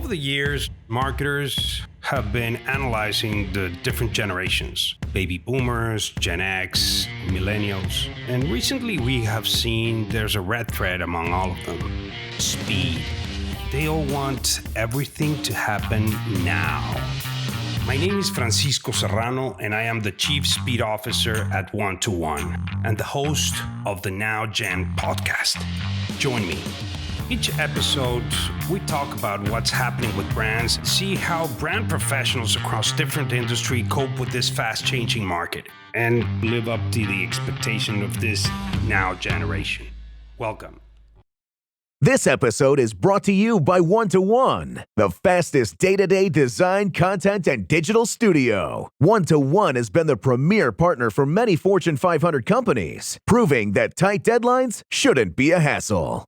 Over the years, marketers have been analyzing the different generations, baby boomers, Gen X, millennials, and recently we have seen there's a red thread among all of them: speed. They all want everything to happen now. My name is Francisco Serrano, and I am the Chief Speed Officer at 1-to-1 and the host of the Now Gen podcast. Join me. Each episode, we talk about what's happening with brands, see how brand professionals across different industries cope with this fast-changing market, and live up to the expectation of this now generation. Welcome. This episode is brought to you by 1-to-1, the fastest day-to-day design, content, and digital studio. 1-to-1 has been the premier partner for many Fortune 500 companies, proving that tight deadlines shouldn't be a hassle.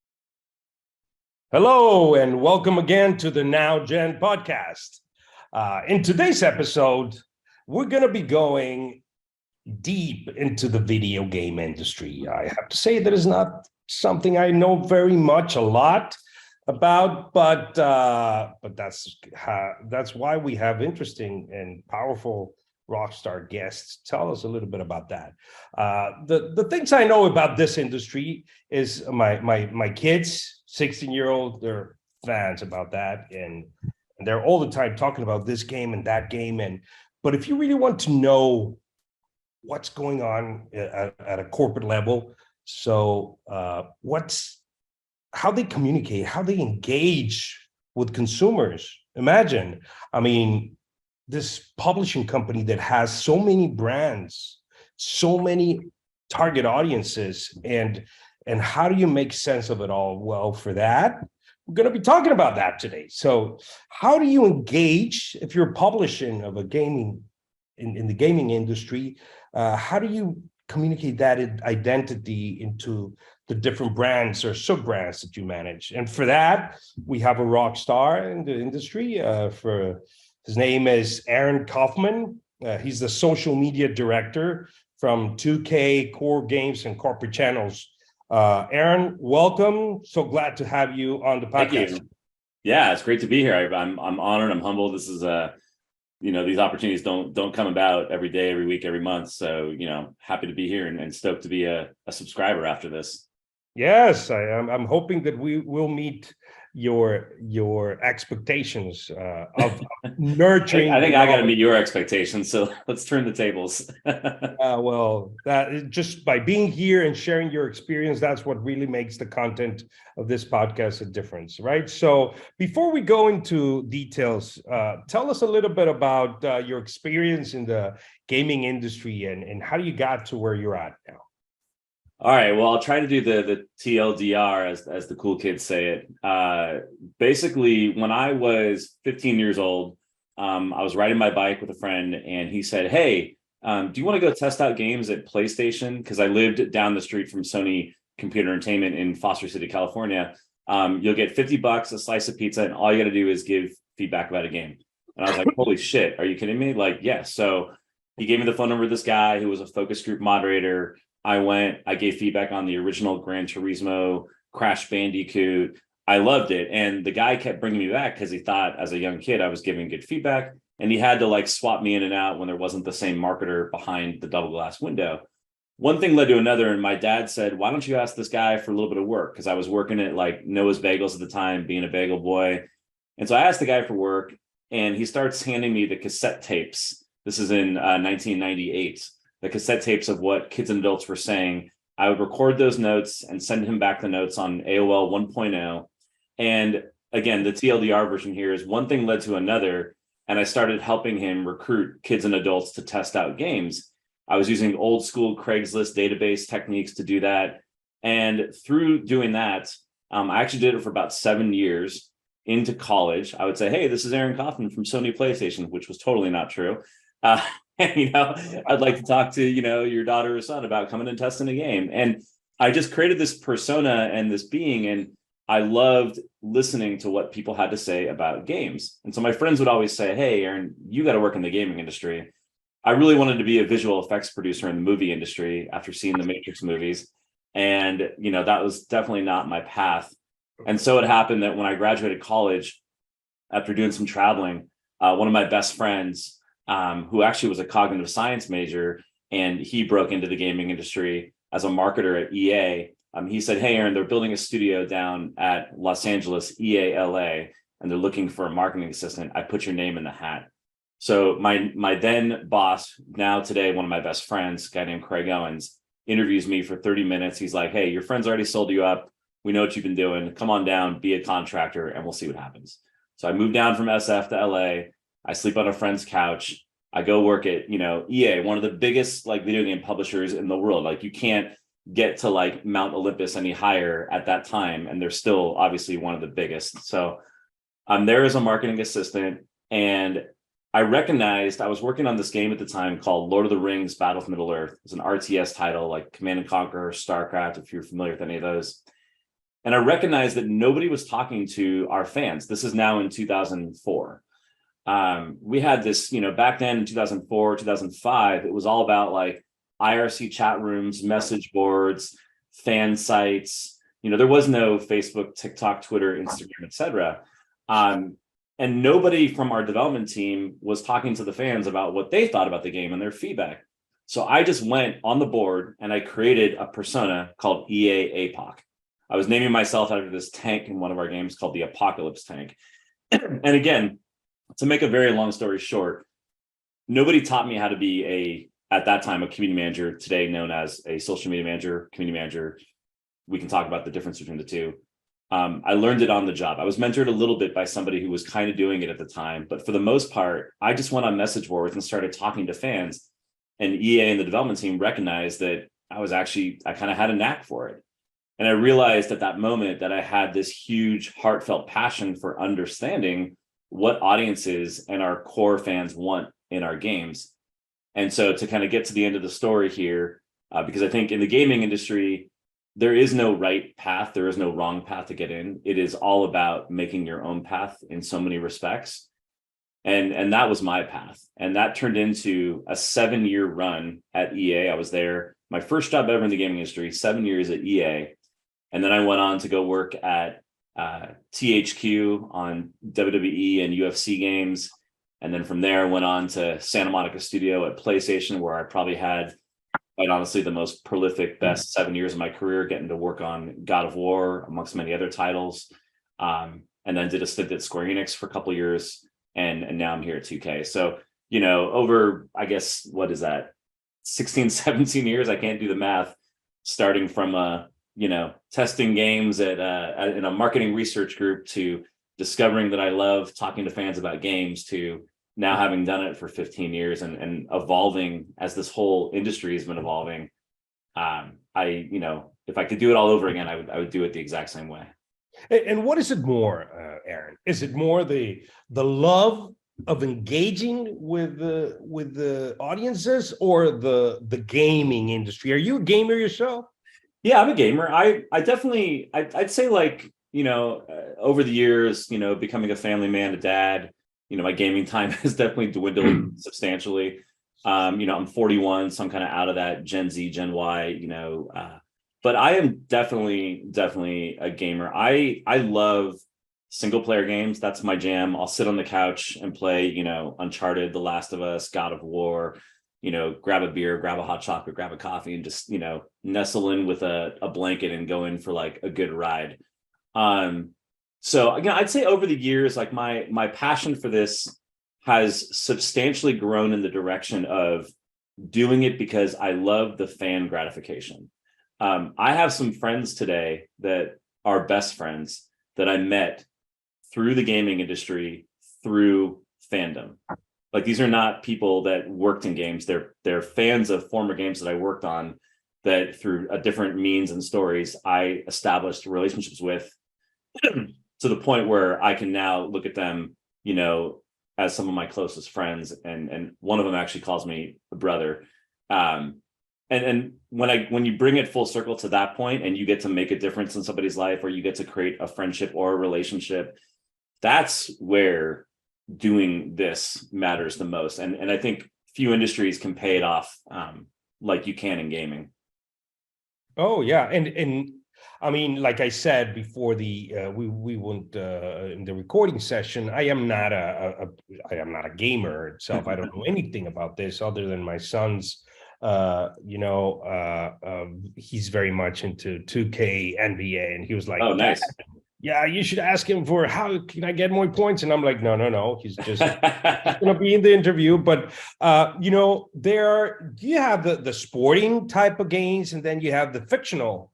Hello, and welcome again to the Now Gen podcast. In today's episode, we're going to be going deep into the video game industry. I have to say that is not something I know very much a lot about, but that's why we have interesting and powerful rock star guests. Tell us a little bit about that. The things I know about this industry is my kids, 16-year-old, they're fans about that, and they're all the time talking about this game and that game. But if you really want to know what's going on at a corporate level, so how they communicate, how they engage with consumers. Imagine, this publishing company that has so many brands, so many target audiences, and how do you make sense of it all? Well, for that, we're going to be talking about that today. So how do you engage if you're publishing of a gaming in the gaming industry? How do you communicate that identity into the different brands or sub-brands that you manage? And for that, we have a rock star in the industry. His name is Aaron Kaufman. He's the social media director from 2K Core Games and Corporate Channels. Aaron, welcome. So glad to have you on the podcast. Thank you. Yeah, it's great to be here. I'm honored. I'm humbled. This is these opportunities don't come about every day, every week, every month. So, happy to be here and stoked to be a subscriber after this. Yes, I'm hoping that we will meet your expectations of nurturing. I think I got to meet your expectations. So let's turn the tables. Well, that just by being here and sharing your experience, that's what really makes the content of this podcast a difference, right? So before we go into details, tell us a little bit about your experience in the gaming industry and how you got to where you're at now. All right. Well, I'll try to do the TLDR as the cool kids say it. Basically, when I was 15 years old, I was riding my bike with a friend, and he said, "Hey, do you want to go test out games at PlayStation?" Because I lived down the street from Sony Computer Entertainment in Foster City, California. You'll get $50, a slice of pizza, and all you got to do is give feedback about a game. And I was like, "Holy shit! Are you kidding me?" Like, yes. So he gave me the phone number of this guy who was a focus group moderator. I gave feedback on the original Gran Turismo, Crash Bandicoot. I loved it. And the guy kept bringing me back because he thought as a young kid, I was giving good feedback, and he had to swap me in and out when there wasn't the same marketer behind the double glass window. One thing led to another. And my dad said, "Why don't you ask this guy for a little bit of work?" Because I was working at Noah's Bagels at the time, being a bagel boy. And so I asked the guy for work, and he starts handing me the cassette tapes. This is in 1998. The cassette tapes of what kids and adults were saying. I would record those notes and send him back the notes on AOL 1.0. And again, the TLDR version here is one thing led to another, and I started helping him recruit kids and adults to test out games. I was using old school Craigslist database techniques to do that. And through doing that, I actually did it for about 7 years into college. I would say, "Hey, this is Aaron Kaufman from Sony PlayStation," which was totally not true. I'd like to talk to, your daughter or son about coming and testing a game. And I just created this persona and this being, and I loved listening to what people had to say about games. And so my friends would always say, "Hey, Aaron, you got to work in the gaming industry." I really wanted to be a visual effects producer in the movie industry after seeing the Matrix movies. And, that was definitely not my path. And so it happened that when I graduated college, after doing some traveling, one of my best friends, who actually was a cognitive science major, and he broke into the gaming industry as a marketer at EA. He said, "Hey, Aaron, they're building a studio down at Los Angeles, EA LA, and they're looking for a marketing assistant. I put your name in the hat." So my then boss, now today one of my best friends, a guy named Craig Owens, interviews me for 30 minutes. He's like, "Hey, your friend's already sold you up. We know what you've been doing. Come on down, be a contractor, and we'll see what happens." So I moved down from SF to LA. I sleep on a friend's couch. I go work at, EA, one of the biggest like video game publishers in the world. Like you can't get to like Mount Olympus any higher at that time. And they're still obviously one of the biggest. So I'm there as a marketing assistant. And I recognized I was working on this game at the time called Lord of the Rings Battle for Middle Earth. It's an RTS title like Command and Conquer, StarCraft, if you're familiar with any of those. And I recognized that nobody was talking to our fans. This is now in 2004. We had this, back then in 2004, 2005, it was all about like IRC chat rooms, message boards, fan sites. There was no Facebook, TikTok, Twitter, Instagram, etc. And nobody from our development team was talking to the fans about what they thought about the game and their feedback. So I just went on the board and I created a persona called EA APOC. I was naming myself after this tank in one of our games called the Apocalypse Tank. And again, to make a very long story short, nobody taught me how to be at that time, a community manager, today known as a social media manager, community manager. We can talk about the difference between the two. I learned it on the job. I was mentored a little bit by somebody who was kind of doing it at the time, but for the most part, I just went on message boards and started talking to fans, and EA and the development team recognized that I kind of had a knack for it. And I realized at that moment that I had this huge heartfelt passion for understanding what audiences and our core fans want in our games. And so to kind of get to the end of the story here, because I think in the gaming industry, there is no right path. There is no wrong path to get in. It is all about making your own path in so many respects. And that was my path. And that turned into a 7-year run at EA. I was there, my first job ever in the gaming industry, 7 years at EA. And then I went on to go work at THQ on WWE and UFC games. And then from there, I went on to Santa Monica Studio at PlayStation, where I probably had, quite honestly, the most prolific, best 7 years of my career, getting to work on God of War, amongst many other titles. And then did a stint at Square Enix for a couple of years. And now I'm here at 2K. So, over, I guess, what is that? 16, 17 years, I can't do the math, starting from testing games in a marketing research group, to discovering that I love talking to fans about games, to now having done it for 15 years and evolving as this whole industry has been evolving. If I could do it all over again, I would do it the exact same way. And what is it more, Aaron? Is it more the love of engaging with the audiences, or the gaming industry? Are you a gamer yourself? Yeah, I'm a gamer. I definitely, I'd say like, over the years, becoming a family man, a dad, my gaming time has definitely dwindled substantially. I'm 41, so I'm kind of out of that Gen Z, Gen Y, but I am definitely a gamer. I love single player games. That's my jam. I'll sit on the couch and play, Uncharted, The Last of Us, God of War, grab a beer, grab a hot chocolate, grab a coffee, and just, nestle in with a blanket and go in for like a good ride. So again, I'd say over the years, like my passion for this has substantially grown in the direction of doing it because I love the fan gratification. I have some friends today that are best friends that I met through the gaming industry, through fandom. Like, these are not people that worked in games. They're fans of former games that I worked on, that through a different means and stories, I established relationships with, to the point where I can now look at them, as some of my closest friends. And one of them actually calls me a brother. And when you bring it full circle to that point, and you get to make a difference in somebody's life, or you get to create a friendship or a relationship, that's where doing this matters the most. And I think few industries can pay it off like you can in gaming. Oh yeah, and I mean, like I said before, we went in the recording session. I am not I am not a gamer itself. I don't know anything about this other than my son's. He's very much into 2K NBA, and he was like, Oh, nice. yeah, you should ask him for how can I get more points? And I'm like, no. He's just going to be in the interview. But, you have the sporting type of games, and then you have the fictional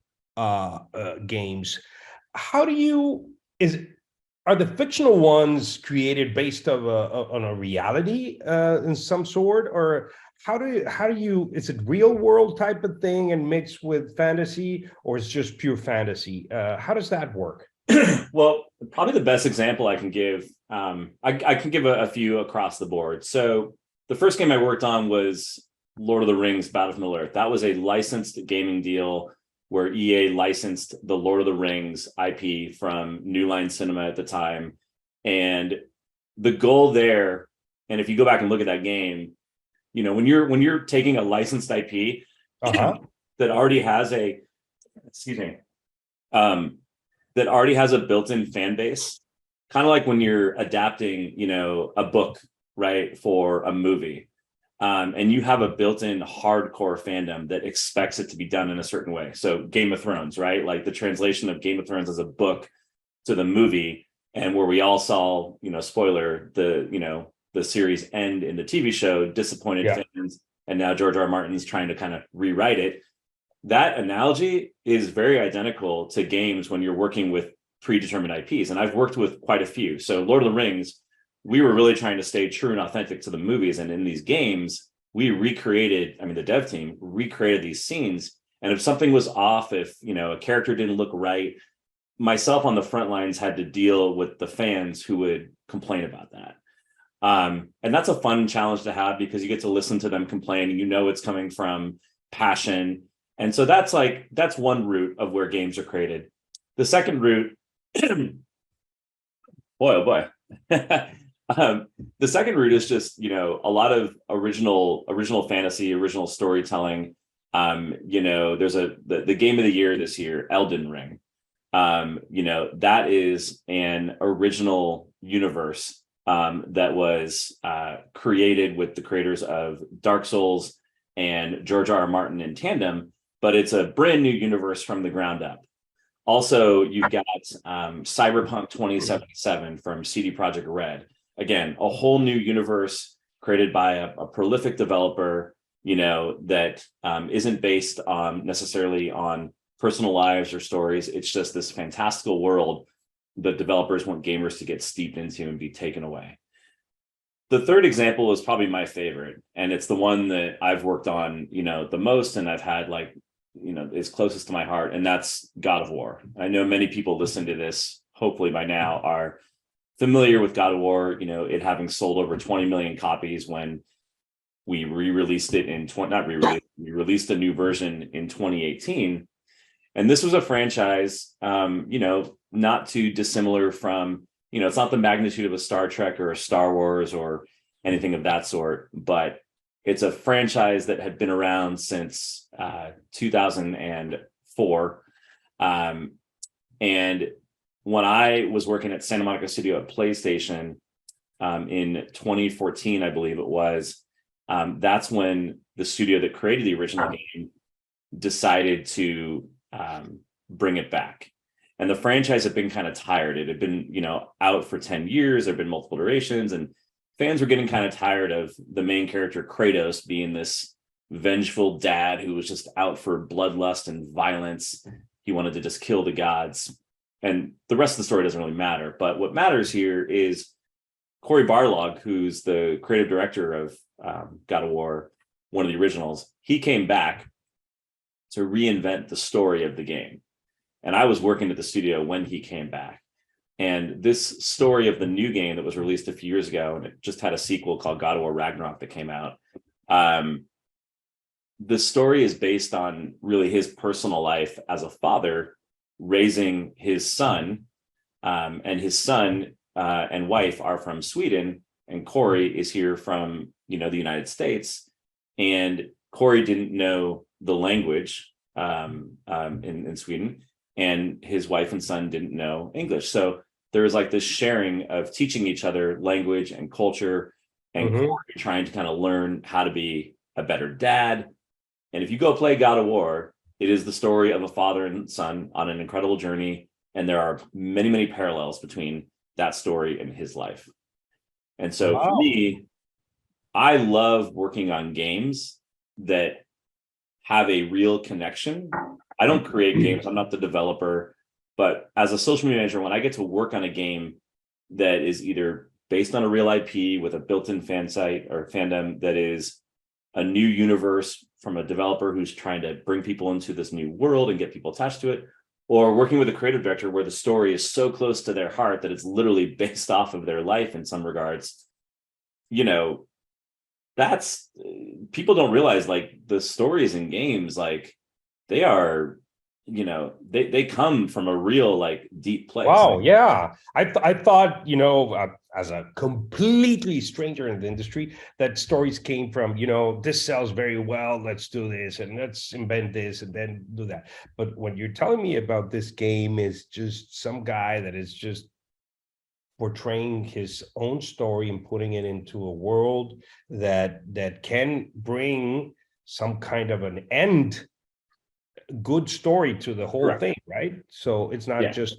games. How do you, are the fictional ones created based on a reality in some sort, or how do you, is it real world type of thing and mixed with fantasy, or it's just pure fantasy? How does that work? Well, probably the best example I can give, I can give a few across the board. So the first game I worked on was Lord of the Rings Battle for Middle Earth. That was a licensed gaming deal where EA licensed the Lord of the Rings IP from New Line Cinema at the time. And the goal there, and if you go back and look at that game, when you're taking a licensed IP that already has a, excuse me, that already has a built-in fan base, kind of like when you're adapting, a book, right, for a movie, and you have a built-in hardcore fandom that expects it to be done in a certain way. So Game of Thrones, right? Like the translation of Game of Thrones as a book to the movie, and where we all saw, spoiler, the series end in the TV show, disappointed fans, and now George R. R. Martin's trying to kind of rewrite it. That analogy is very identical to games when you're working with predetermined IPs. And I've worked with quite a few. So Lord of the Rings, we were really trying to stay true and authentic to the movies. And in these games, we recreated, the dev team recreated these scenes. And if something was off, if, a character didn't look right, myself on the front lines had to deal with the fans who would complain about that. And that's a fun challenge to have because you get to listen to them complain and it's coming from passion. And so that's one route of where games are created. The second route, boy, oh boy. The second route is just, a lot of original fantasy, original storytelling. There's the game of the year this year, Elden Ring. That is an original universe that was created with the creators of Dark Souls and George R. R. Martin in tandem, but it's a brand new universe from the ground up. Also, you've got Cyberpunk 2077 from CD Projekt Red. Again, a whole new universe created by a prolific developer, that isn't based on necessarily on personal lives or stories. It's just this fantastical world that developers want gamers to get steeped into and be taken away. The third example is probably my favorite, and it's the one that I've worked on, the most, and I've had is closest to my heart, and that's God of War. I know many people listening to this, hopefully by now, are familiar with God of War, it having sold over 20 million copies when we re-released it we released a new version in 2018. And this was a franchise, not too dissimilar from, it's not the magnitude of a Star Trek or a Star Wars or anything of that sort, but it's a franchise that had been around since 2004. And when I was working at Santa Monica Studio at PlayStation in 2014, I believe it was, that's when the studio that created the original game decided to bring it back. And the franchise had been kind of tired. It had been, out for 10 years. There had been multiple iterations, and fans were getting kind of tired of the main character Kratos being this vengeful dad who was just out for bloodlust and violence. He wanted to just kill the gods. And the rest of the story doesn't really matter. But what matters here is Cory Barlog, who's the creative director of God of War, one of the originals. He came back to reinvent the story of the game. And I was working at the studio when he came back. And this story of the new game that was released a few years ago, and it just had a sequel called God of War Ragnarok that came out. The story is based on really his personal life as a father raising his son, and his son and wife are from Sweden, and Cory is here from the United States, and Cory didn't know the language in Sweden, and his wife and son didn't know English. So there was like this sharing of teaching each other language and culture, and Mhm. Corey trying to kind of learn how to be a better dad. And if you go play God of War, it is the story of a father and son on an incredible journey. And there are many, many parallels between that story and his life. And so for Wow. me, I love working on games that have a real connection. I don't create games, I'm not the developer, but as a social media manager, when I get to work on a game that is either based on a real IP with a built-in fan site or fandom, that is a new universe from a developer who's trying to bring people into this new world and get people attached to it, or working with a creative director where the story is so close to their heart that it's literally based off of their life in some regards, you know, that's people don't realize like the stories in games, like they are, they come from a real like deep place. Wow, yeah. I thought, as a completely stranger in the industry, that stories came from, this sells very well, let's do this and let's invent this and then do that. But when you're telling me about this game is just some guy that is just portraying his own story and putting it into a world that can bring some kind of an end, good story to the whole Correct. thing, right? So it's not Yeah. just,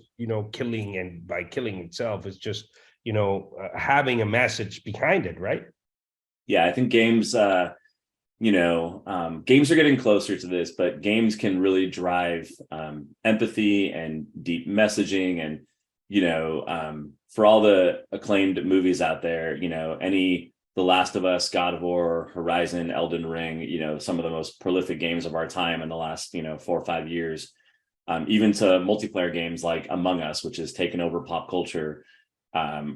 killing, and by killing itself, it's just, having a message behind it, right? Yeah. I think games, games are getting closer to this, but games can really drive empathy and deep messaging. And, for all the acclaimed movies out there, any The Last of Us, God of War, Horizon, Elden Ring, some of the most prolific games of our time in the last, 4 or 5 years, even to multiplayer games like Among Us, which has taken over pop culture,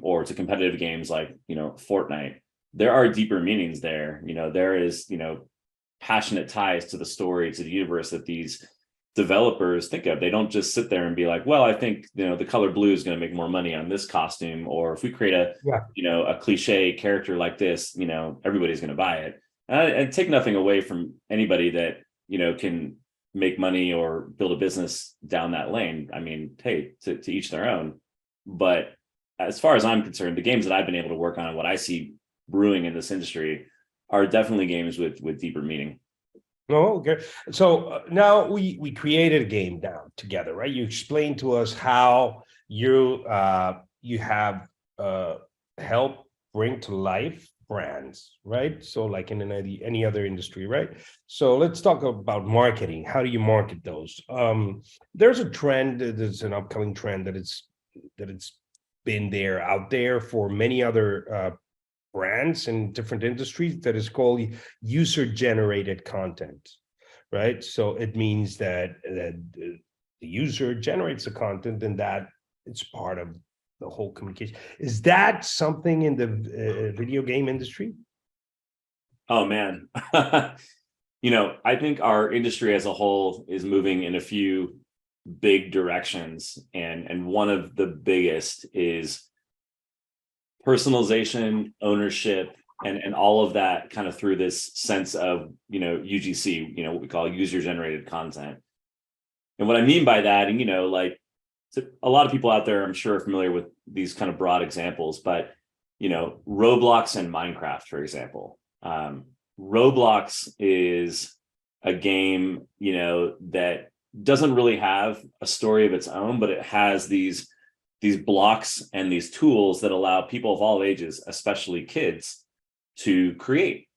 or to competitive games like, Fortnite. There are deeper meanings there. There is, passionate ties to the story, to the universe that these developers think of. They don't just sit there and be like, well, I think, the color blue is going to make more money on this costume, or if we create Yeah. a cliche character like this, everybody's going to buy it. And take nothing away from anybody that, can make money or build a business down that lane. I mean, hey, to each their own. But as far as I'm concerned, the games that I've been able to work on, what I see brewing in this industry, are definitely games with deeper meaning. Oh, okay. So now we created a game now together, right? You explained to us how you have helped bring to life brands, right? So like in any other industry, right? So let's talk about marketing. How do you market those? There's a trend, there's an upcoming trend that it's been there out there for many other brands in different industries, that is called user generated content, right? So it means that the user generates the content, and that it's part of the whole communication. Is that something in the video game industry? Oh man. I think our industry as a whole is moving in a few big directions, and one of the biggest is personalization, ownership, and all of that kind of through this sense of, UGC, what we call user generated content. And what I mean by that, and like, a lot of people out there I'm sure are familiar with these kind of broad examples, but Roblox and Minecraft, for example. Roblox is a game, that doesn't really have a story of its own, but it has these blocks and these tools that allow people of all ages, especially kids, to create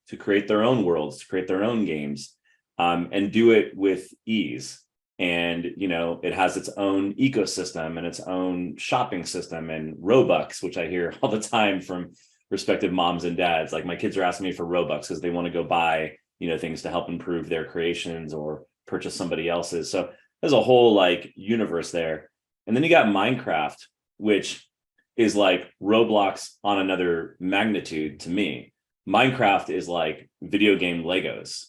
their own worlds, to create their own games, and do it with ease. And it has its own ecosystem and its own shopping system and Robux, which I hear all the time from respective moms and dads. Like, my kids are asking me for Robux because they want to go buy things to help improve their creations or purchase somebody else's. So there's a whole like universe there. And then you got Minecraft, which is like Roblox on another magnitude to me. Minecraft is like video game Legos.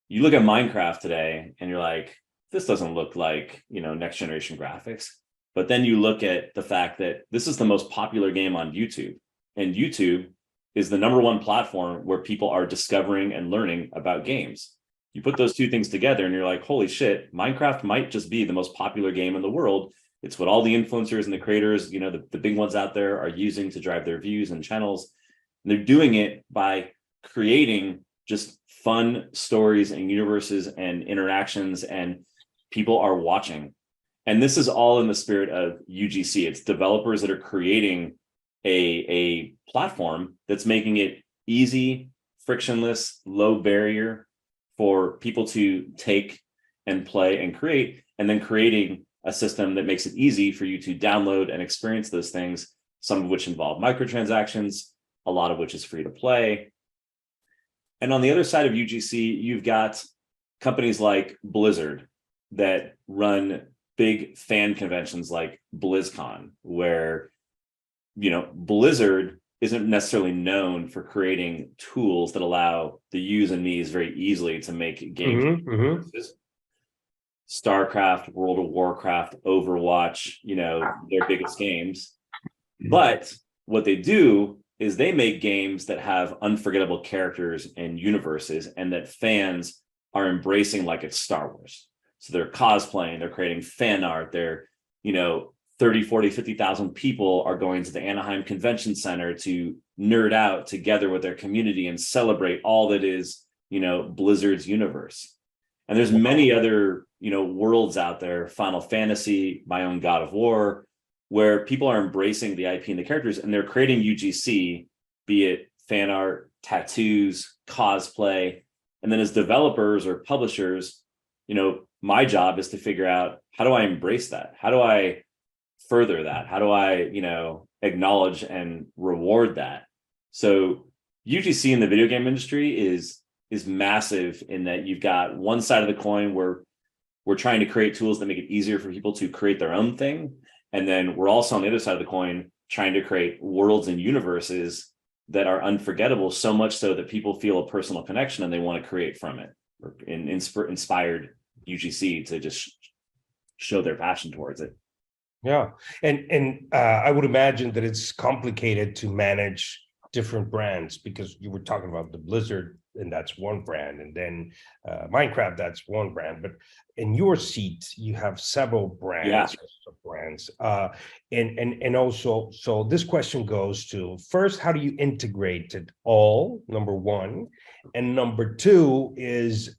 You look at Minecraft today and you're like, this doesn't look like, next generation graphics. But then you look at the fact that this is the most popular game on YouTube, and YouTube is the #1 platform where people are discovering and learning about games. You put those two things together and you're like, holy shit, Minecraft might just be the most popular game in the world. It's what all the influencers and the creators, the big ones out there are using to drive their views and channels. And they're doing it by creating just fun stories and universes and interactions, and people are watching. And this is all in the spirit of UGC. It's developers that are creating a platform that's making it easy, frictionless, low barrier for people to take and play and create, and then creating a system that makes it easy for you to download and experience those things, some of which involve microtransactions, a lot of which is free to play. And on the other side of UGC, you've got companies like Blizzard that run big fan conventions like BlizzCon, where, Blizzard isn't necessarily known for creating tools that allow the yous and me's very easily to make games. StarCraft, World of Warcraft, Overwatch, their biggest games. But what they do is they make games that have unforgettable characters and universes, and that fans are embracing like it's Star Wars. So they're cosplaying, they're creating fan art, they're, 30, 40, 50,000 people are going to the Anaheim Convention Center to nerd out together with their community and celebrate all that is, Blizzard's universe. And there's many other, worlds out there, Final Fantasy, my own God of War, where people are embracing the IP and the characters, and they're creating UGC, be it fan art, tattoos, cosplay. And then as developers or publishers, my job is to figure out, how do I embrace that? How do I further that? How do I, acknowledge and reward that? So UGC in the video game industry is massive, in that you've got one side of the coin where we're trying to create tools that make it easier for people to create their own thing. And then we're also on the other side of the coin trying to create worlds and universes that are unforgettable, so much so that people feel a personal connection and they want to create from it, or inspired UGC to just show their passion towards it. Yeah. And I would imagine that it's complicated to manage different brands, because you were talking about the Blizzard, and that's one brand, and then Minecraft, that's one brand. But in your seat, you have several brands, and also, so this question goes to, first, how do you integrate it all? Number one, and number two is,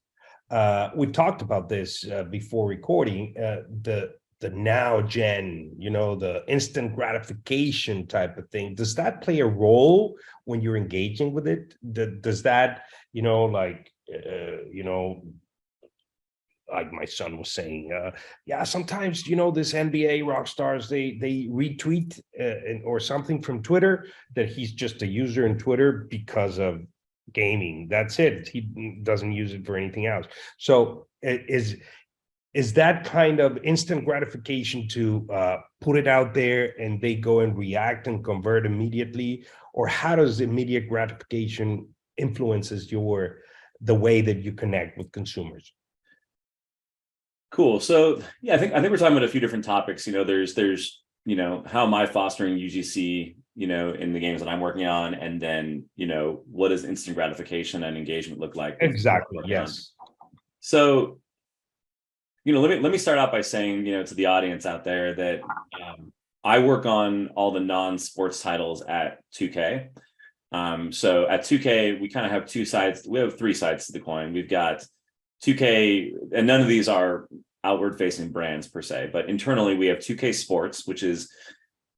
we talked about this before recording, the now gen, the instant gratification type of thing. Does that play a role when you're engaging with it? Does that, like my son was saying, sometimes, this NBA rock stars, they retweet or something from Twitter, that he's just a user in Twitter because of gaming. That's it. He doesn't use it for anything else. So is that kind of instant gratification to put it out there and they go and react and convert immediately? Or how does immediate gratification influences the way that you connect with consumers? Cool. So yeah, I think we're talking about a few different topics. There's how am I fostering UGC, in the games that I'm working on, and then what does instant gratification and engagement look like? Exactly. Yes. So let me start out by saying, to the audience out there, that I work on all the non-sports titles at 2K. So at 2K, we kind of have two sides. We have three sides to the coin. We've got 2K, and none of these are outward-facing brands per se, but internally we have 2K Sports, which is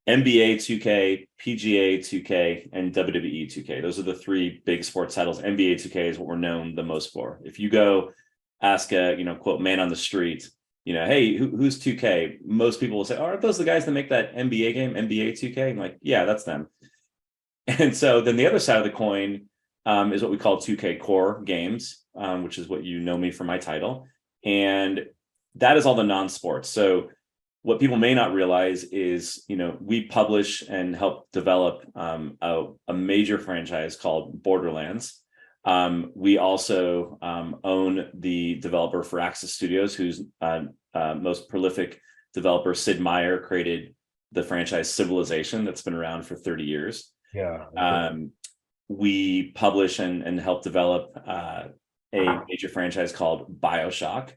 NBA 2K, PGA 2K, and WWE 2K. Those are the three big sports titles. NBA 2K is what we're known the most for. If you go ask a, quote, man on the street, hey, who's 2K? Most people will say, aren't those the guys that make that NBA game, NBA 2K? I'm like, yeah, that's them. And so then the other side of the coin is what we call 2K Core Games, which is what me for my title. And that is all the non-sports. So what people may not realize is, we publish and help develop a major franchise called Borderlands. We also own the developer for Axis Studios, whose most prolific developer, Sid Meier, created the franchise Civilization that's been around for 30 years. Yeah. We publish and help develop a major franchise called BioShock.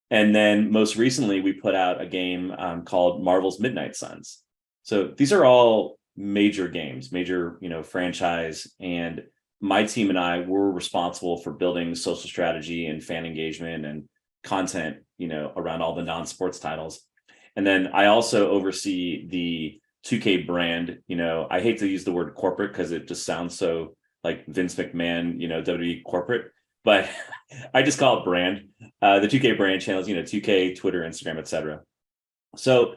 And then most recently, we put out a game called Marvel's Midnight Suns. So these are all major games, major, franchise. And my team and I were responsible for building social strategy and fan engagement and content, around all the non-sports titles. And then I also oversee the 2K brand. I hate to use the word corporate because it just sounds so like Vince McMahon, WWE corporate, but I just call it brand. The 2K brand channels, 2K, Twitter, Instagram, etc. So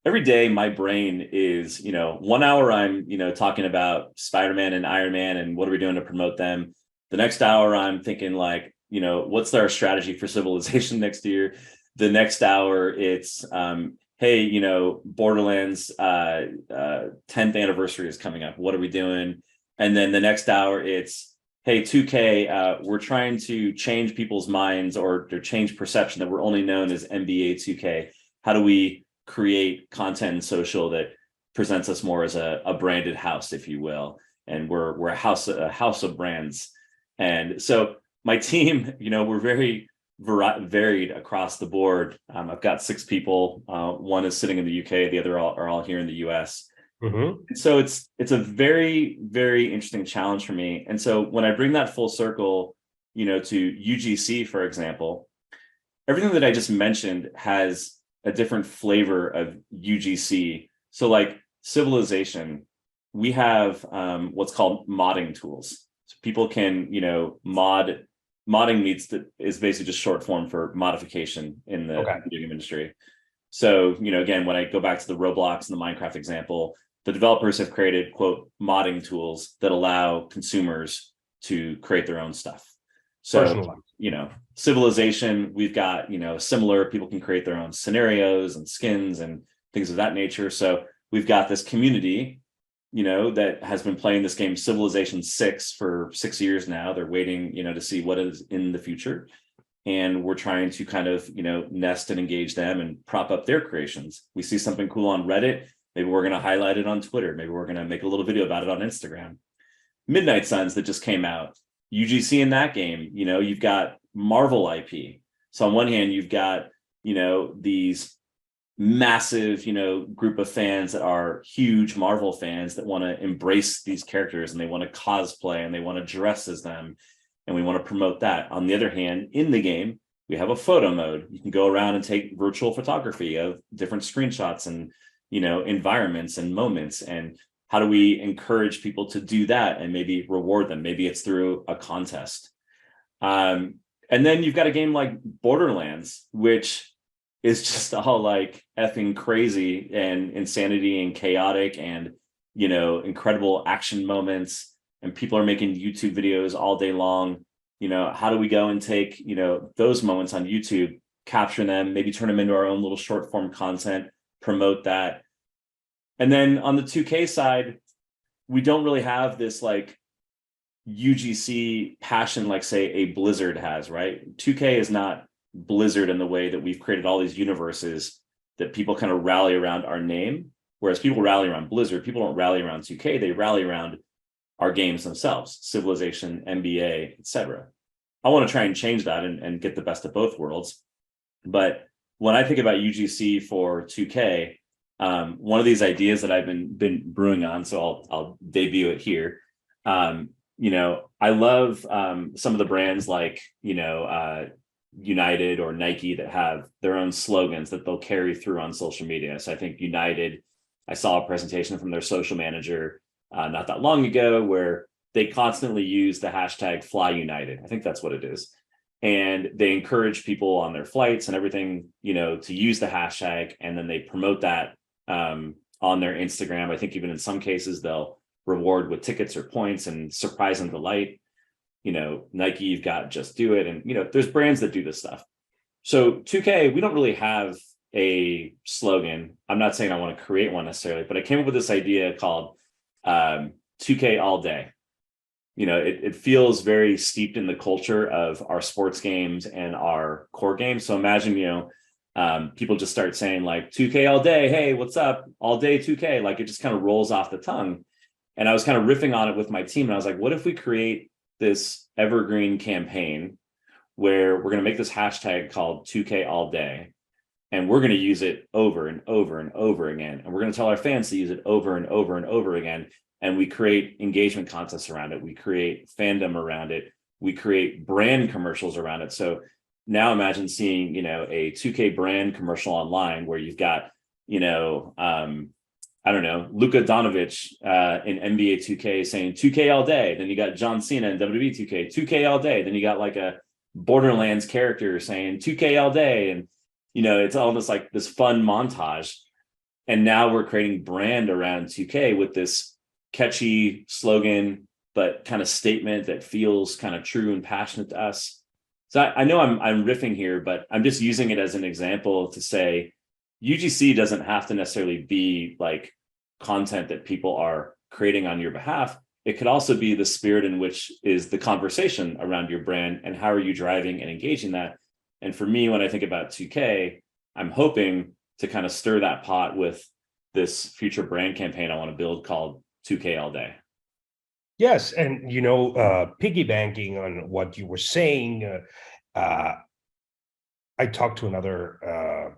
every day my brain is, 1 hour I'm, talking about Spider-Man and Iron Man and what are we doing to promote them. The next hour I'm thinking like, what's our strategy for Civilization next year? The next hour it's, hey, Borderlands 10th anniversary is coming up. What are we doing? And then the next hour it's, hey, 2K, we're trying to change people's minds or change perception that we're only known as NBA 2K. How do we create content and social that presents us more as a branded house, if you will? And we're a house of brands. And so my team, we're very varied across the board. I've got 6 people. One is sitting in the UK. The other are all here in the US. Mm-hmm. So it's a very, very interesting challenge for me. And so when I bring that full circle, to UGC, for example, everything that I just mentioned has a different flavor of UGC. So like Civilization, we have what's called modding tools. So people can, modding is basically just short form for modification in the video game industry. So, again, when I go back to the Roblox and the Minecraft example, the developers have created, quote, modding tools that allow consumers to create their own stuff. So, Civilization, we've got, similar, people can create their own scenarios and skins and things of that nature. So we've got this community, that has been playing this game Civilization 6 for 6 years now. They're waiting, to see what is in the future. And we're trying to kind of, nest and engage them and prop up their creations. We see something cool on Reddit. Maybe we're going to highlight it on Twitter. Maybe we're going to make a little video about it on Instagram. Midnight Suns that just came out. UGC in that game, you've got Marvel IP. So on one hand, you've got, these massive, group of fans that are huge Marvel fans that want to embrace these characters and they want to cosplay and they want to dress as them. And we want to promote that. On the other hand, in the game, we have a photo mode. You can go around and take virtual photography of different screenshots and, environments and moments. And how do we encourage people to do that and maybe reward them? Maybe it's through a contest. And then you've got a game like Borderlands, which is just all like effing crazy and insanity and chaotic and, incredible action moments. And people are making YouTube videos all day long. How do we go and take, those moments on YouTube, capture them, maybe turn them into our own little short form content, promote that. And then on the 2K side, we don't really have this like UGC passion, like say a Blizzard has, right? 2K is not Blizzard in the way that we've created all these universes that people kind of rally around our name. Whereas people rally around Blizzard, people don't rally around 2K, they rally around our games themselves, Civilization, NBA, etc. I want to try and change that and get the best of both worlds. But when I think about UGC for 2K, one of these ideas that I've been brewing on, so I'll debut it here. I love some of the brands like, United or Nike that have their own slogans that they'll carry through on social media. So I think United, I saw a presentation from their social manager not that long ago where they constantly use the hashtag Fly United. I think that's what it is. And they encourage people on their flights and everything, to use the hashtag. And then they promote that on their Instagram. I think even in some cases, they'll reward with tickets or points and surprise and delight. Nike, you've got Just Do It. And, there's brands that do this stuff. So 2K, we don't really have a slogan. I'm not saying I want to create one necessarily, but I came up with this idea called 2K all day. It feels very steeped in the culture of our sports games and our core games. So imagine, people just start saying like 2K all day. Hey, what's up? All day 2K. Like it just kind of rolls off the tongue. And I was kind of riffing on it with my team. And I was like, what if we create this evergreen campaign where we're going to make this hashtag called 2K all day. And we're going to use it over and over and over again. And we're going to tell our fans to use it over and over and over again. And we create engagement contests around it. We create fandom around it. We create brand commercials around it. So now imagine seeing, a 2K brand commercial online where you've got, I don't know, Luka Doncic in NBA 2K saying 2K all day. Then you got John Cena in WWE 2K, 2K all day. Then you got like a Borderlands character saying 2K all day. And, it's almost like this fun montage. And now we're creating brand around 2K with this catchy slogan, but kind of statement that feels kind of true and passionate to us. So I know I'm riffing here, but I'm just using it as an example to say UGC doesn't have to necessarily be like content that people are creating on your behalf. It could also be the spirit in which is the conversation around your brand and how are you driving and engaging that. And for me, when I think about 2K, I'm hoping to kind of stir that pot with this future brand campaign I want to build called 2K all day. Yes, and piggybanking on what you were saying, I talked to another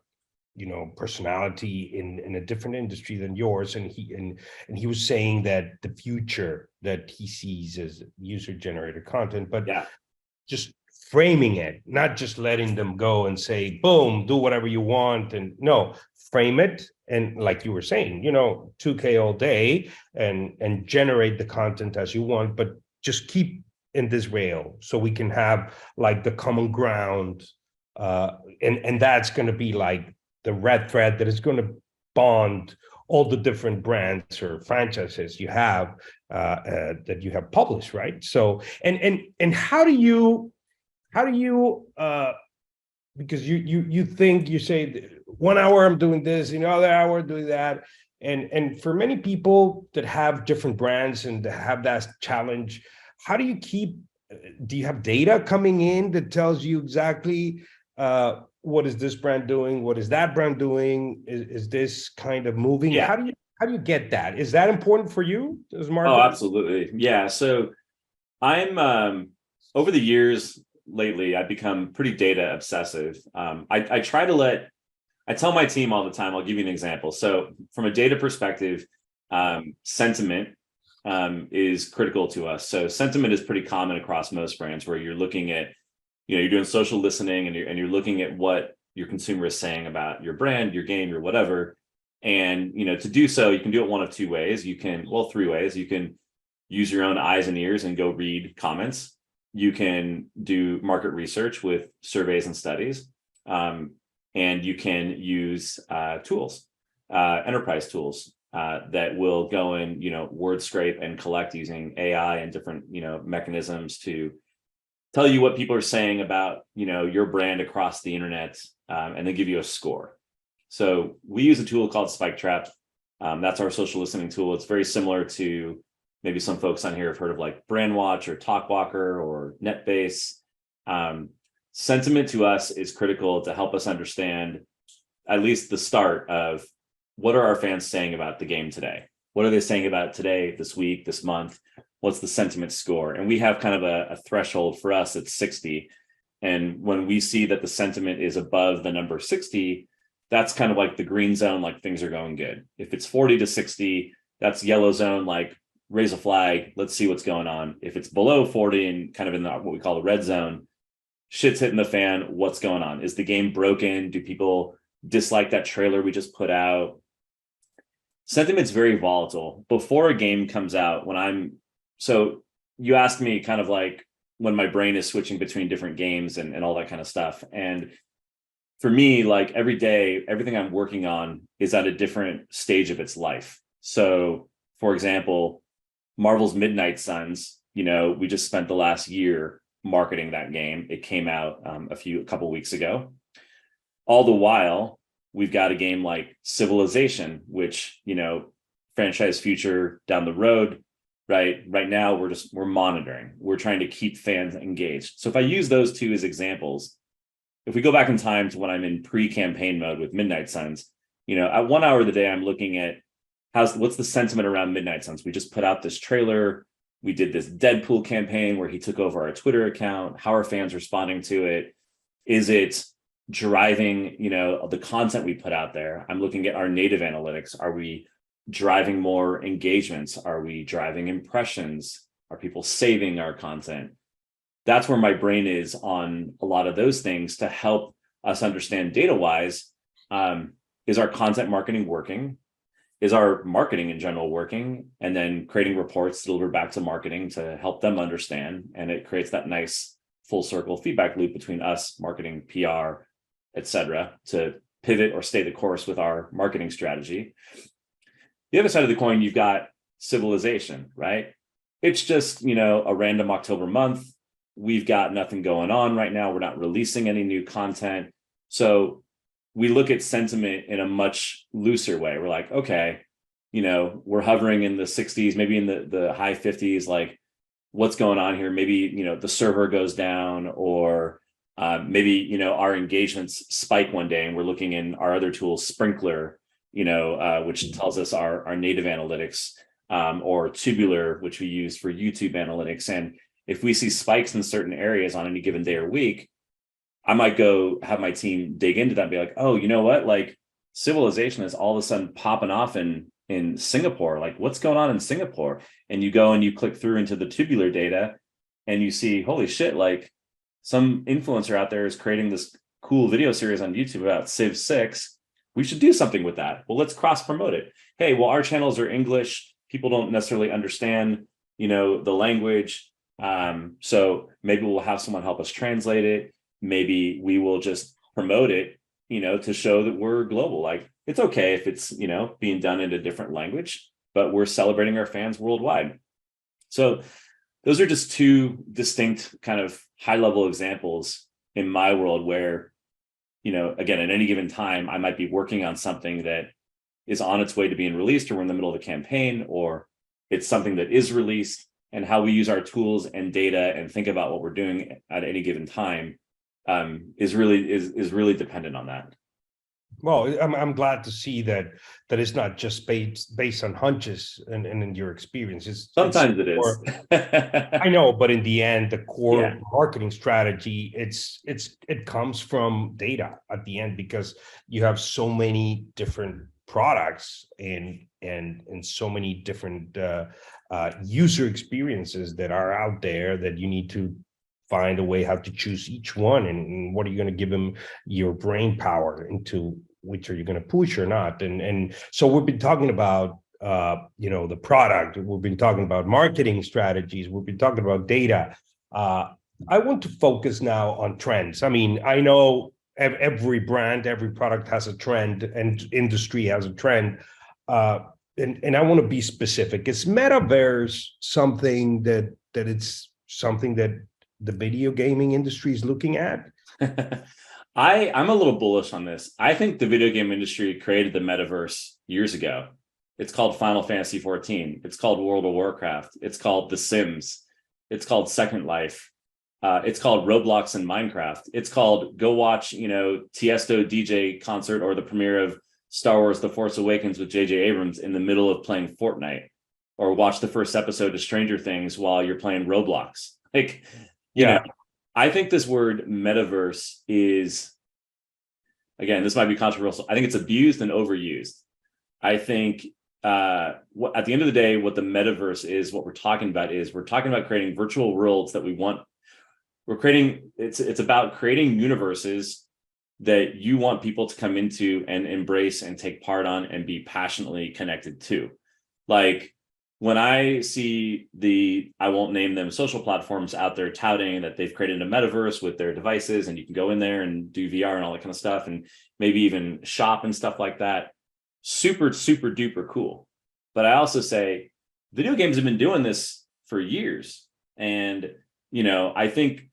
personality in a different industry than yours, and he was saying that the future that he sees as user-generated content, but just framing it, not just letting them go and say, boom, do whatever you want, and no, frame it. And like you were saying, 2K all day and generate the content as you want, but just keep in this rail so we can have like the common ground. And that's going to be like the red thread that is going to bond all the different brands or franchises you have that you have published, right? So, and how do you because you say 1 hour I'm doing this, other hour doing that, and for many people that have different brands and have that challenge, how do you do you have data coming in that tells you exactly what is this brand doing, what is that brand doing, is this kind of moving? How do you get that? Is that important for you as marketing? Oh, absolutely. Yeah. So I'm over the years lately, I've become pretty data obsessive. I tell my team all the time, I'll give you an example. So from a data perspective, sentiment is critical to us. So sentiment is pretty common across most brands where you're looking at, you're doing social listening and you're looking at what your consumer is saying about your brand, your game, your whatever. And, to do so, you can do it one of two ways. Three ways. You can use your own eyes and ears and go read comments. You can do market research with surveys and studies, and you can use tools, enterprise tools that will go and word scrape and collect using AI and different mechanisms to tell you what people are saying about your brand across the internet, and then give you a score. So we use a tool called Spike Trap. That's our social listening tool. It's very similar to maybe some folks on here have heard of like Brandwatch or Talkwalker or NetBase. Sentiment to us is critical to help us understand at least the start of what are our fans saying about the game today? What are they saying about it today, this week, this month? What's the sentiment score? And we have kind of a threshold for us at 60. And when we see that the sentiment is above the number 60, that's kind of like the green zone, like things are going good. If it's 40 to 60, that's yellow zone, like raise a flag, let's see what's going on. If it's below 40 and kind of in what we call the red zone, shit's hitting the fan, what's going on? Is the game broken? Do people dislike that trailer we just put out? Sentiment's very volatile. Before a game comes out, so you asked me kind of like when my brain is switching between different games and all that kind of stuff. And for me, like every day, everything I'm working on is at a different stage of its life. So for example, Marvel's Midnight Suns, we just spent the last year marketing that game. It came out a couple weeks ago. All the while, we've got a game like Civilization, which, franchise future down the road, right? Right now, we're monitoring. We're trying to keep fans engaged. So if I use those two as examples, if we go back in time to when I'm in pre-campaign mode with Midnight Suns, at 1 hour of the day, I'm looking at what's the sentiment around Midnight Suns. We just put out this trailer. We did this Deadpool campaign where he took over our Twitter account. How are fans responding to it? Is it driving, the content we put out there? I'm looking at our native analytics. Are we driving more engagements? Are we driving impressions? Are people saving our content? That's where my brain is on a lot of those things to help us understand data-wise. Is our content marketing working? Is our marketing in general working? And then creating reports to deliver back to marketing to help them understand. And it creates that nice full circle feedback loop between us, marketing, PR, et cetera, to pivot or stay the course with our marketing strategy. The other side of the coin, you've got civilization, right? It's just, a random October month. We've got nothing going on right now. We're not releasing any new content. So we look at sentiment in a much looser way. We're like, okay, we're hovering in the 60s, maybe in the high 50s, like what's going on here? Maybe, the server goes down, or maybe, our engagements spike one day, and we're looking in our other tools, Sprinkler, which tells us our native analytics, or Tubular, which we use for YouTube analytics. And if we see spikes in certain areas on any given day or week, I might go have my team dig into that and be like, oh, you know what? Like civilization is all of a sudden popping off in Singapore. Like what's going on in Singapore? And you go and you click through into the Tubular data and you see, holy shit, like some influencer out there is creating this cool video series on YouTube about Civ 6. We should do something with that. Well, let's cross promote it. Hey, well, our channels are English. People don't necessarily understand, the language. So maybe we'll have someone help us translate it. Maybe we will just promote it, to show that we're global. Like it's okay if it's, being done in a different language, but we're celebrating our fans worldwide. So those are just two distinct kind of high level examples in my world where, again, at any given time, I might be working on something that is on its way to being released, or we're in the middle of a campaign, or it's something that is released, and how we use our tools and data and think about what we're doing at any given time is really dependent on that. Well, I'm glad to see that it's not just based on hunches and in your experience. Sometimes it is. I know, but in the end, the core Yeah. marketing strategy, it comes from data at the end, because you have so many different products and so many different user experiences that are out there that you need to find a way how to choose each one, and what are you going to give them your brain power into, which are you going to push or not. And so we've been talking about the product, we've been talking about marketing strategies, we've been talking about data. I want to focus now on trends. I mean, I know every brand, every product has a trend, and industry has a trend, and I want to be specific. Is metaverse something that the video gaming industry is looking at? I'm a little bullish on this. I think the video game industry created the metaverse years ago. It's called Final Fantasy 14. It's called World of Warcraft. It's called The Sims. It's called Second Life. It's called Roblox and Minecraft. It's called go watch, Tiesto DJ concert or the premiere of Star Wars The Force Awakens with J.J. Abrams in the middle of playing Fortnite, or watch the first episode of Stranger Things while you're playing Roblox. Like, I think this word metaverse is, again, this might be controversial. I think it's abused and overused. I think at the end of the day, what the metaverse is, what we're talking about creating virtual worlds that we want. It's about creating universes that you want people to come into and embrace and take part on and be passionately connected to. Like, when I see I won't name them, social platforms out there touting that they've created a metaverse with their devices, and you can go in there and do VR and all that kind of stuff, and maybe even shop and stuff like that. Super, super duper cool. But I also say video games have been doing this for years. And, I think,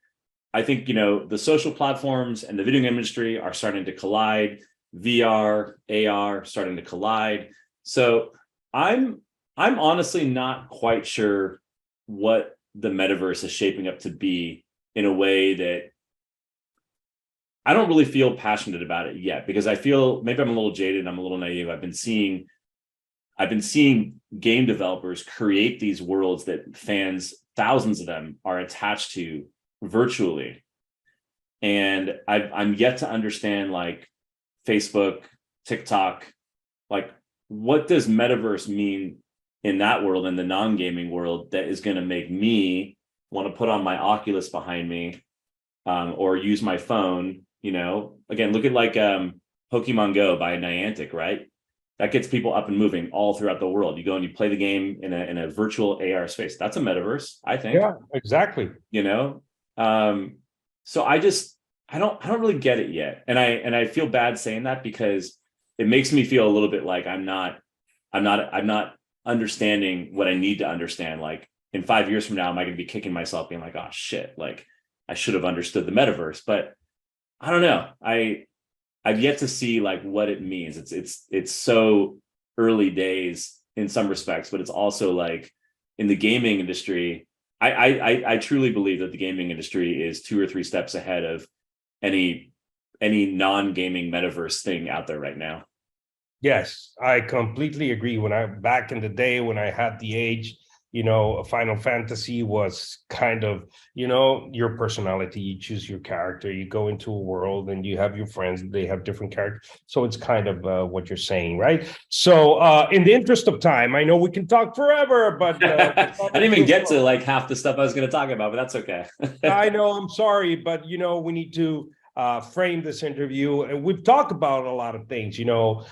the social platforms and the video game industry are starting to collide. VR, AR starting to collide. So I'm honestly not quite sure what the metaverse is shaping up to be in a way that I don't really feel passionate about it yet, because I feel maybe I'm a little jaded, I'm a little naive. I've been seeing I've been seeing game developers create these worlds that fans, thousands of them, are attached to virtually. And I'm yet to understand, like, Facebook, TikTok, like, what does metaverse mean in that world, in the non-gaming world, that is going to make me want to put on my Oculus behind me, or use my phone. Again, look at like Pokemon Go by Niantic, right? That gets people up and moving all throughout the world. You go and you play the game in a virtual AR space. That's a metaverse, I think. Yeah, exactly. So I don't really get it yet, and I feel bad saying that, because it makes me feel a little bit like I'm not understanding what I need to understand. Like, in 5 years from now, am I going to be kicking myself, being like, oh shit, like I should have understood the metaverse? But I don't know. I've yet to see like what it means. It's so early days in some respects, but it's also like, in the gaming industry, I truly believe that the gaming industry is 2 or 3 steps ahead of any non-gaming metaverse thing out there right now. Yes, I completely agree. Back in the day when I had the age, Final Fantasy was kind of, your personality. You choose your character, you go into a world, and you have your friends, they have different characters. So it's kind of what you're saying, right? So in the interest of time, I know we can talk forever, but I didn't even get to like half the stuff I was going to talk about, but that's okay. I know, I'm sorry, but we need to frame this interview, and we've talked about a lot of things. Your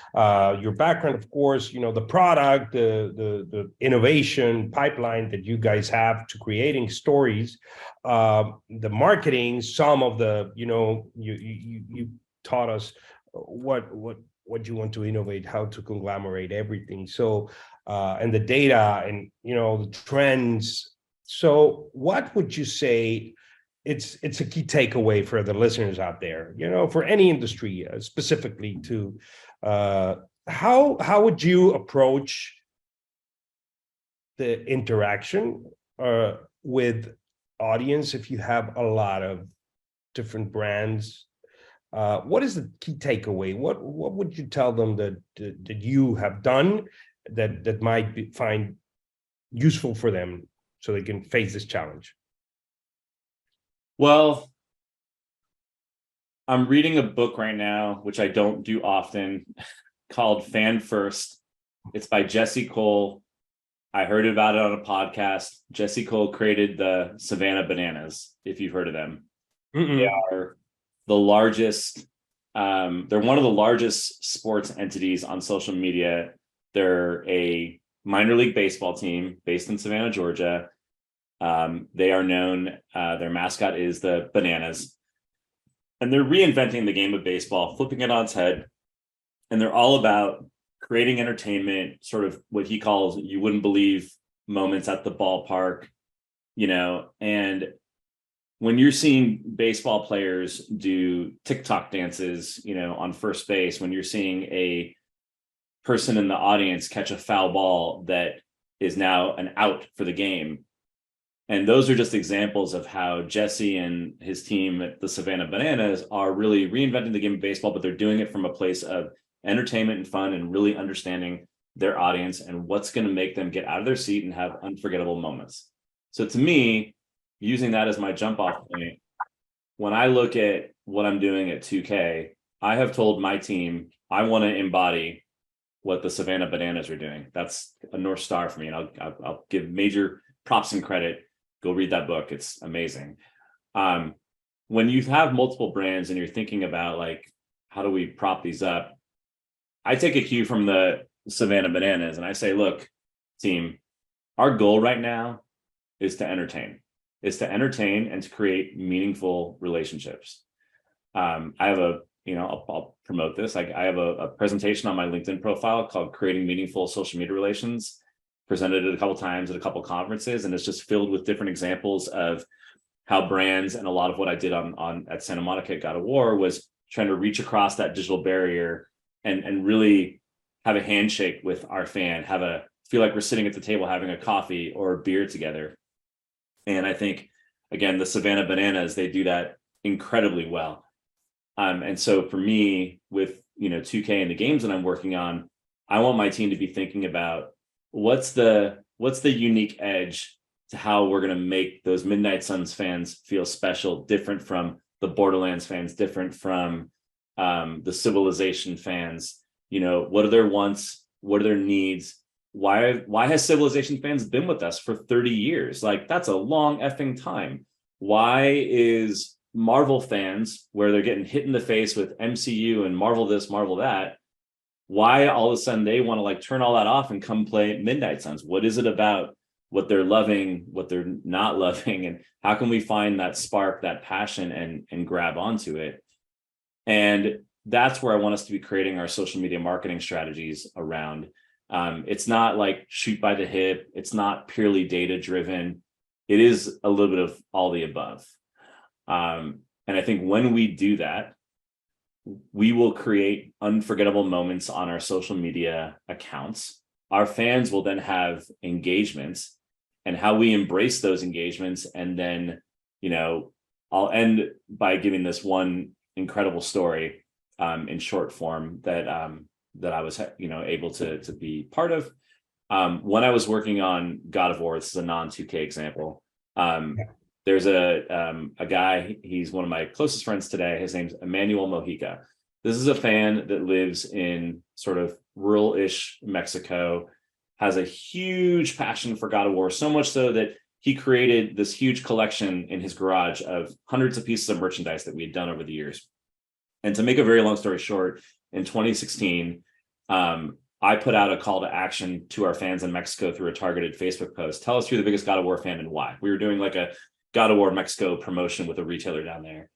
background, of course. The product, the innovation pipeline that you guys have to creating stories, the marketing. Some of the you taught us what you want to innovate, how to conglomerate everything. So and the data, and the trends. So what would you say it's a key takeaway for the listeners out there, for any industry, specifically to how would you approach the interaction with audience if you have a lot of different brands? What is the key takeaway? What would you tell them that you have done that might find useful for them so they can face this challenge? Well, I'm reading a book right now, which I don't do often, called Fan First. It's by Jesse Cole. I heard about it on a podcast. Jesse Cole created the Savannah Bananas, if you've heard of them. They are the largest, they're one of the largest sports entities on social media. They're a minor league baseball team based in Savannah, Georgia. They are known, their mascot is the Bananas, and they're reinventing the game of baseball, flipping it on its head. And they're all about creating entertainment, sort of what he calls you wouldn't believe moments at the ballpark, and when you're seeing baseball players do TikTok dances, on first base, when you're seeing a person in the audience catch a foul ball that is now an out for the game. And those are just examples of how Jesse and his team at the Savannah Bananas are really reinventing the game of baseball, but they're doing it from a place of entertainment and fun, and really understanding their audience and what's going to make them get out of their seat and have unforgettable moments. So to me, using that as my jump off point, when I look at what I'm doing at 2K, I have told my team I want to embody what the Savannah Bananas are doing. That's a North Star for me. And I'll give major props and credit. Go read that book. It's amazing. When you have multiple brands and you're thinking about like, how do we prop these up? I take a cue from the Savannah Bananas and I say, look, team, our goal right now is to entertain and to create meaningful relationships. I have I'll promote this. I have a presentation on my LinkedIn profile called Creating Meaningful Social Media Relations, presented it a couple times at a couple conferences, and it's just filled with different examples of how brands, and a lot of what I did on at Santa Monica at God of War was trying to reach across that digital barrier and really have a handshake with our fan, feel like we're sitting at the table having a coffee or a beer together. And I think, again, the Savannah Bananas, they do that incredibly well. And so for me, with 2K and the games that I'm working on, I want my team to be thinking about what's the unique edge to how we're going to make those Midnight Suns fans feel special, different from the Borderlands fans, different from the Civilization fans. You know, what are their wants? What are their needs? Why has Civilization fans been with us for 30 years? Like, that's a long effing time. Why is Marvel fans, where they're getting hit in the face with MCU and Marvel this, Marvel that, why all of a sudden they want to like turn all that off and come play Midnight Suns? What is it about what they're loving, what they're not loving, and how can we find that spark, that passion, and grab onto it? And that's where I want us to be creating our social media marketing strategies around. It's not like shoot by the hip. It's not purely data driven. It is a little bit of all the above. And I think when we do that, we will create unforgettable moments on our social media accounts. Our fans will then have engagements, and how we embrace those engagements. And then, you know, I'll end by giving this one incredible story in short form that I was, you know, able to be part of. When I was working on God of War, this is a non-2K example. There's a guy, he's one of my closest friends today. His name's Emmanuel Mojica. This is a fan that lives in sort of rural-ish Mexico, has a huge passion for God of War, so much so that he created this huge collection in his garage of hundreds of pieces of merchandise that we had done over the years. And to make a very long story short, in 2016, I put out a call to action to our fans in Mexico through a targeted Facebook post. Tell us you're the biggest God of War fan and why. We were doing like a God of War Mexico promotion with a retailer down there.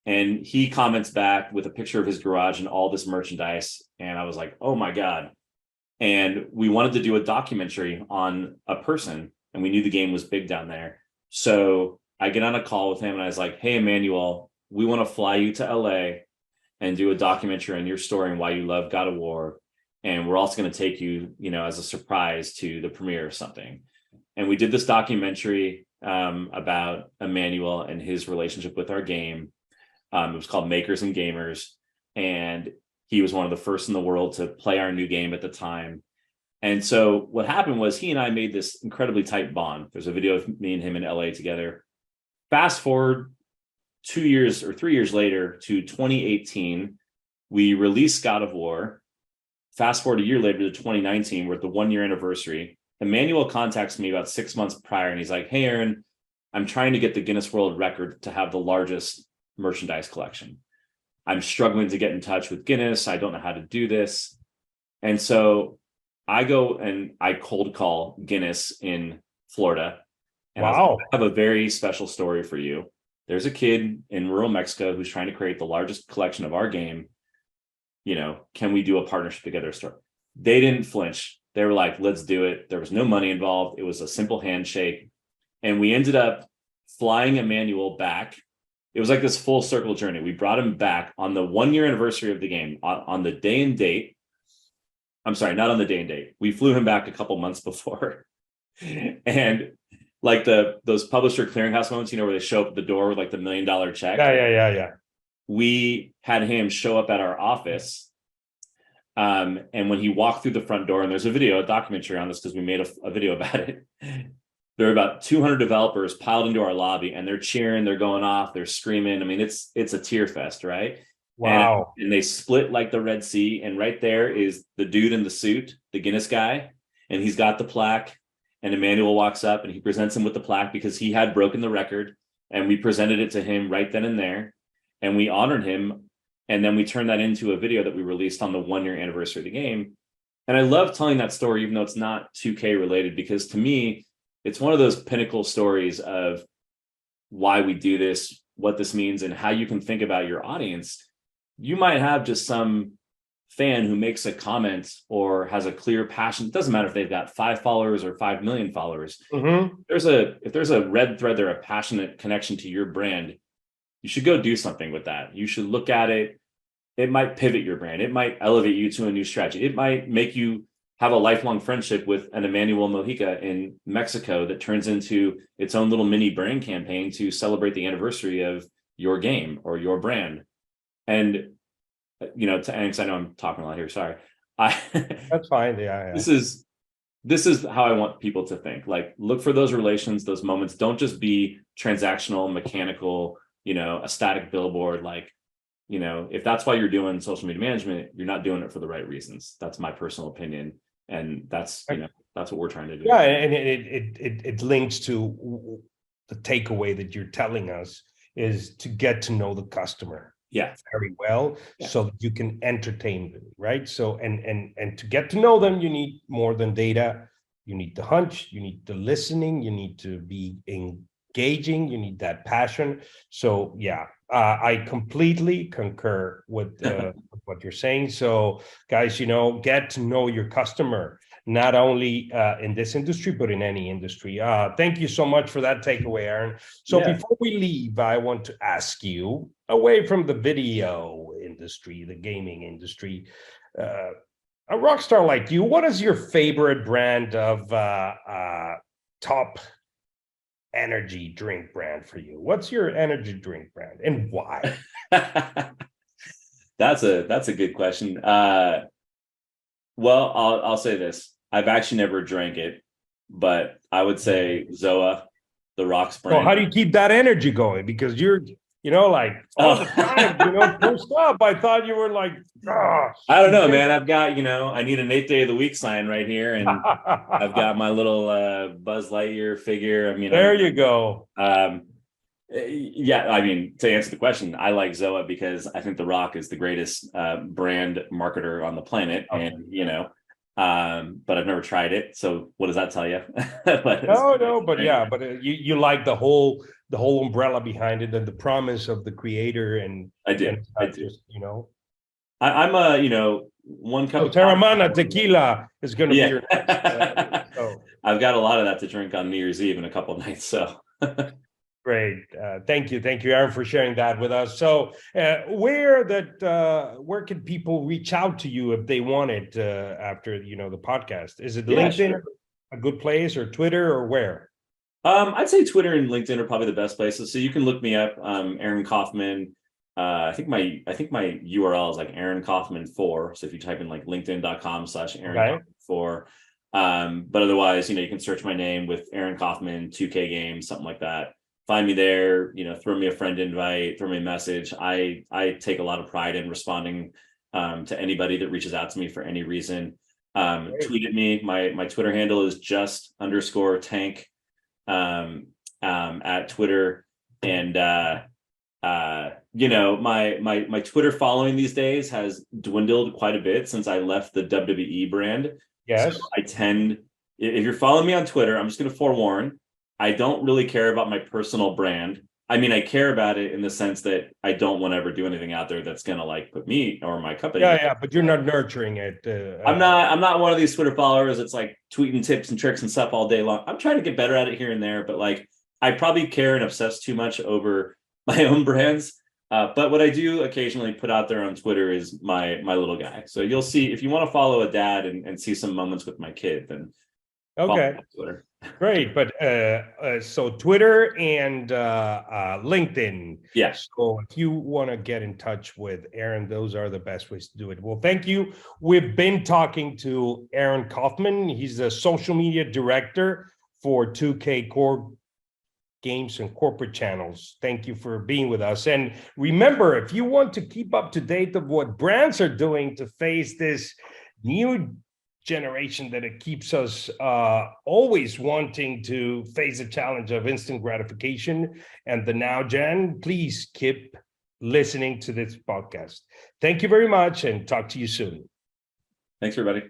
And he comments back with a picture of his garage and all this merchandise. And I was like, oh my God. And we wanted to do a documentary on a person, and we knew the game was big down there. So I get on a call with him and I was like, hey, Emmanuel, we want to fly you to LA and do a documentary on your story and why you love God of War. And we're also going to take you, you know, as a surprise to the premiere of something. And we did this documentary about Emmanuel and his relationship with our game. It was called Makers and Gamers. And he was one of the first in the world to play our new game at the time. And so what happened was he and I made this incredibly tight bond. There's a video of me and him in LA together. Fast forward 2 years or 3 years later to 2018, we released God of War. Fast forward a year later to 2019, we're at the 1 year anniversary. Emmanuel contacts me about 6 months prior, and he's like, hey, Aaron, I'm trying to get the Guinness World Record to have the largest merchandise collection. I'm struggling to get in touch with Guinness. I don't know how to do this. And so I go and I cold call Guinness in Florida. And Wow. I have a very special story for you. There's a kid in rural Mexico who's trying to create the largest collection of our game. You know, can we do a partnership together? They didn't flinch. They were like, let's do it. There was no money involved. It was a simple handshake. And we ended up flying Emmanuel back. It was like this full circle journey. We brought him back on the 1 year anniversary of the game, on the day and date. I'm sorry, not on the day and date. We flew him back a couple months before. And like those publisher clearinghouse moments, you know, where they show up at the door with like the $1 million check. Yeah. We had him show up at our office. And when he walked through the front door, and there's a documentary on this because we made a video about it. There are about 200 developers piled into our lobby, and they're cheering, they're going off, they're screaming. I mean, it's a tear fest, right? Wow. And they split like the Red Sea. And right there is the dude in the suit, the Guinness guy, and he's got the plaque. And Emmanuel walks up and he presents him with the plaque because he had broken the record. And we presented it to him right then and there. And we honored him. And then we turned that into a video that we released on the 1 year anniversary of the game. And I love telling that story, even though it's not 2K related, because to me, it's one of those pinnacle stories of why we do this, what this means, and how you can think about your audience. You might have just some fan who makes a comment or has a clear passion. It doesn't matter if they've got 5 followers or 5 million followers. Mm-hmm. If there's a red thread there, a passionate connection to your brand, you should go do something with that. You should look at it. It might pivot your brand. It might elevate you to a new strategy. It might make you have a lifelong friendship with an Emmanuel Mojica in Mexico that turns into its own little mini brand campaign to celebrate the anniversary of your game or your brand. And, you know, and I know I'm talking a lot here, sorry. I That's fine. Yeah. this is how I want people to think. Like, look for those relations, those moments. Don't just be transactional, mechanical, a static billboard. Like, if that's why you're doing social media management, you're not doing it for the right reasons. That's my personal opinion. And that's what we're trying to do. Yeah, and it links to the takeaway that you're telling us is to get to know the customer very well, so that you can entertain them, right? So and to get to know them, you need more than data. You need the hunch, you need the listening, you need to be engaging, you need that passion. So yeah, I completely concur with what you're saying. So guys, get to know your customer, not only in this industry, but in any industry. Thank you so much for that takeaway, Aaron. So before we leave, I want to ask you, away from the video industry, the gaming industry, a rock star like you, what is your favorite brand of top energy drink brand for you? What's your energy drink brand and why? That's a good question. Well, I'll say this. I've actually never drank it, but I would say Zoa, the Rocks brand. So how do you keep that energy going? Because you're, like all the time, post up. I thought you were like, I don't know, man. I've got, I need an 8th day of the week sign right here, and I've got my little Buzz Lightyear figure. I mean, there you go. Yeah, I mean, to answer the question, I like Zoa because I think The Rock is the greatest brand marketer on the planet, and but I've never tried it. So what does that tell you? But you like the whole umbrella behind it and the promise of the creator, and I do. Just, I'm a one cup. So Terramana tequila is going to be your next. I've got a lot of that to drink on New Year's Eve in a couple of nights. So. Great. Thank you, Aaron, for sharing that with us. So where can people reach out to you if they want it after the podcast? Is it LinkedIn a good place, or Twitter, or where? I'd say Twitter and LinkedIn are probably the best places. So you can look me up, Aaron Kaufman. I think my URL is like Aaron Kaufman 4. So if you type in like linkedin.com/Aaron Kaufman 4. But otherwise, you can search my name with Aaron Kaufman 2K Games, something like that. Find me there, throw me a friend invite, throw me a message. I take a lot of pride in responding to anybody that reaches out to me for any reason. Tweet at me. My Twitter handle is just_tank at Twitter. And my Twitter following these days has dwindled quite a bit since I left the WWE brand. Yes. So if you're following me on Twitter, I'm just going to forewarn, I don't really care about my personal brand. I mean, I care about it in the sense that I don't want to ever do anything out there that's going to put me or my company. Yeah, but you're not nurturing it. I'm not one of these Twitter followers that's like tweeting tips and tricks and stuff all day long. I'm trying to get better at it here and there, but I probably care and obsess too much over my own brands. But what I do occasionally put out there on Twitter is my little guy. So you'll see, if you want to follow a dad and see some moments with my kid, then okay, Twitter. Great. But so Twitter and LinkedIn. Yes. So if you want to get in touch with Aaron, those are the best ways to do it. Well, thank you. We've been talking to Aaron Kaufman. He's the social media director for 2K Core Games and Corporate Channels. Thank you for being with us. And remember, if you want to keep up to date of what brands are doing to face this new generation that it keeps us always wanting to face the challenge of instant gratification and the now gen, please keep listening to this podcast. Thank you very much, and talk to you soon. Thanks, everybody.